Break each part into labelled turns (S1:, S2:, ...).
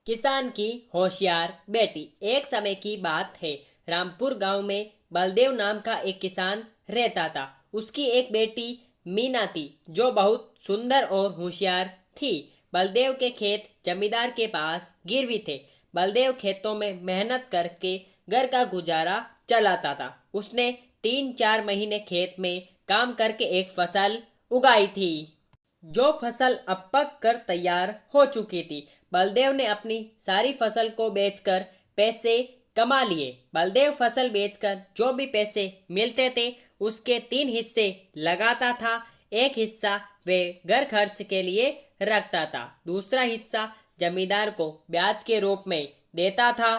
S1: किसान की होशियार बेटी। एक समय की बात है, रामपुर गांव में बलदेव नाम का एक किसान रहता था। उसकी एक बेटी मीना थी जो बहुत सुंदर और होशियार थी। बलदेव के खेत जमींदार के पास गिरवी थे। बलदेव खेतों में मेहनत करके घर का गुजारा चलाता था। उसने 3-4 महीने खेत में काम करके एक फसल उगाई थी, जो फसल अब पक कर तैयार हो चुकी थी। बलदेव ने अपनी सारी फसल को बेचकर पैसे कमा लिए। बलदेव फसल बेचकर जो भी पैसे मिलते थे उसके 3 हिस्से लगाता था। एक हिस्सा वे घर खर्च के लिए रखता था, दूसरा हिस्सा जमींदार को ब्याज के रूप में देता था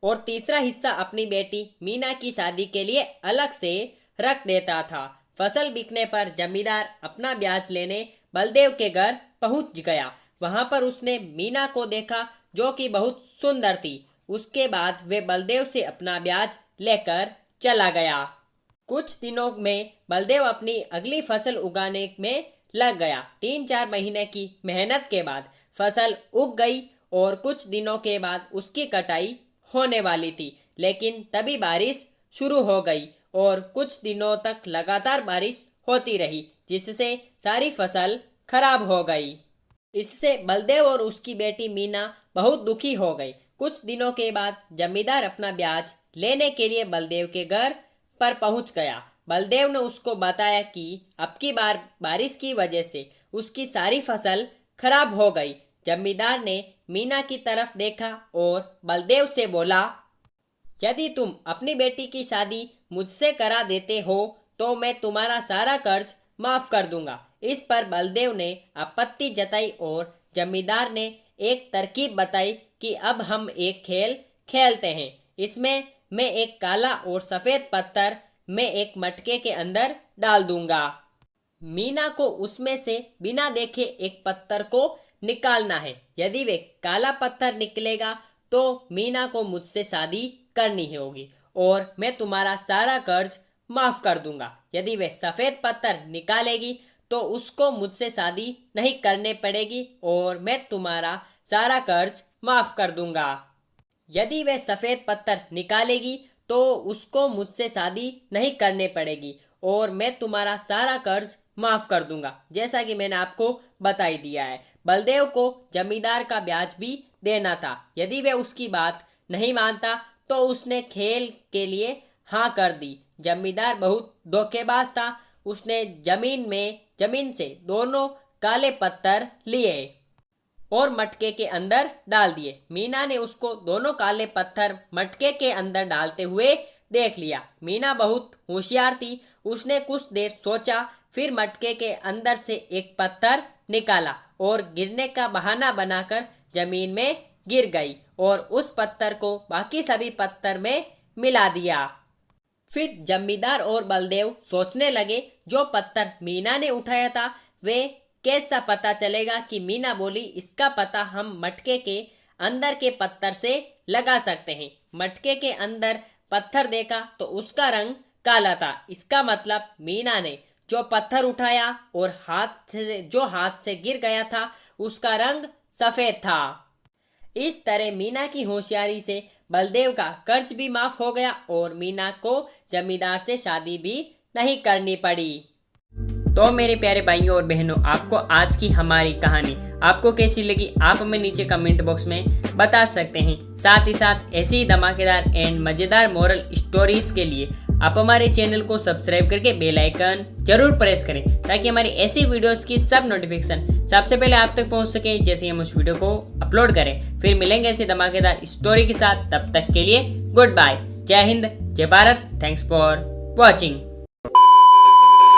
S1: और तीसरा हिस्सा अपनी बेटी मीना की शादी के लिए अलग से रख देता था। फसल बिकने पर जमींदार अपना ब्याज लेने बलदेव के घर पहुंच गया। वहां पर उसने मीना को देखा जो कि बहुत सुंदर थी। उसके बाद वे बलदेव से अपना ब्याज लेकर चला गया। कुछ दिनों में बलदेव अपनी अगली फसल उगाने में लग गया। 3-4 महीने की मेहनत के बाद फसल उग गई और कुछ दिनों के बाद उसकी कटाई होने वाली थी, लेकिन तभी बारिश शुरू हो गई और कुछ दिनों तक लगातार बारिश होती रही, जिससे सारी फसल खराब हो गई। इससे बलदेव और उसकी बेटी मीना बहुत दुखी हो गई। कुछ दिनों के बाद जमींदार अपना ब्याज लेने के लिए बलदेव के घर पर पहुंच गया। बलदेव ने उसको बताया कि अब की बार बारिश की वजह से उसकी सारी फसल खराब हो गई। जमींदार ने मीना की तरफ देखा और बलदेव से बोला, यदि तुम अपनी बेटी की शादी मुझसे करा देते हो तो मैं तुम्हारा सारा कर्ज माफ कर दूंगा। इस पर बलदेव ने आपत्ति जताई और जमींदार ने एक तरकीब बताई कि अब हम एक खेल खेलते हैं। इसमें मैं एक काला और सफ़ेद पत्थर मैं एक मटके के अंदर डाल दूंगा। मीना को उसमें से बिना देखे एक पत्थर को निकालना है। यदि वे काला पत्थर निकलेगा तो मीना को मुझसे शादी करनी होगी और मैं तुम्हारा सारा कर्ज माफ कर दूंगा। यदि वे सफ़ेद पत्थर निकालेगी तो उसको मुझसे शादी नहीं करने पड़ेगी और मैं तुम्हारा सारा कर्ज माफ कर दूंगा। यदि वे सफ़ेद पत्थर निकालेगी तो उसको मुझसे शादी नहीं करने पड़ेगी और मैं तुम्हारा सारा कर्ज माफ कर दूंगा, जैसा कि मैंने आपको बता ही दिया है। बलदेव को जमींदार का ब्याज भी देना था। यदि वे उसकी बात नहीं मानता तो उसने खेल के लिए हाँ कर दी। जमींदार बहुत धोखेबाज था। उसने जमीन से दोनों काले पत्थर लिए और मटके के अंदर डाल दिए। मीना ने उसको दोनों काले पत्थर मटके के अंदर डालते हुए देख लिया। मीना बहुत होशियार थी। उसने कुछ देर सोचा, फिर मटके के अंदर से एक पत्थर निकाला और गिरने का बहाना बनाकर जमीन में गिर गई और उस पत्थर को बाकी सभी पत्थर में मिला दिया। फिर जमींदार और बलदेव सोचने लगे, जो पत्थर मीना ने उठाया था वे कैसा पता चलेगा कि मीना बोली इसका पता हम मटके के अंदर के पत्थर से लगा सकते हैं। मटके के अंदर पत्थर देखा तो उसका रंग काला था। इसका मतलब मीना ने जो पत्थर उठाया और हाथ से गिर गया था उसका रंग सफ़ेद था। इस तरह मीना की होशियारी से बलदेव का कर्ज भी माफ हो गया और मीना को जमींदार से शादी भी नहीं करनी पड़ी। तो मेरे प्यारे भाइयों और बहनों, आपको आज की हमारी कहानी आपको कैसी लगी आप हमें नीचे कमेंट बॉक्स में बता सकते हैं। साथ ही साथ ऐसी ही धमाकेदार एंड मज़ेदार मोरल स्टोरीज के लिए आप हमारे चैनल को सब्सक्राइब करके बेल आइकन जरूर प्रेस करें ताकि हमारी ऐसी वीडियोस की सब नोटिफिकेशन सबसे पहले आप तक पहुंच सके जैसे हम उस वीडियो को अपलोड करें। फिर मिलेंगे ऐसी धमाकेदार स्टोरी के साथ। तब तक के लिए गुड बाय। जय हिंद, जय भारत। Thanks for watching.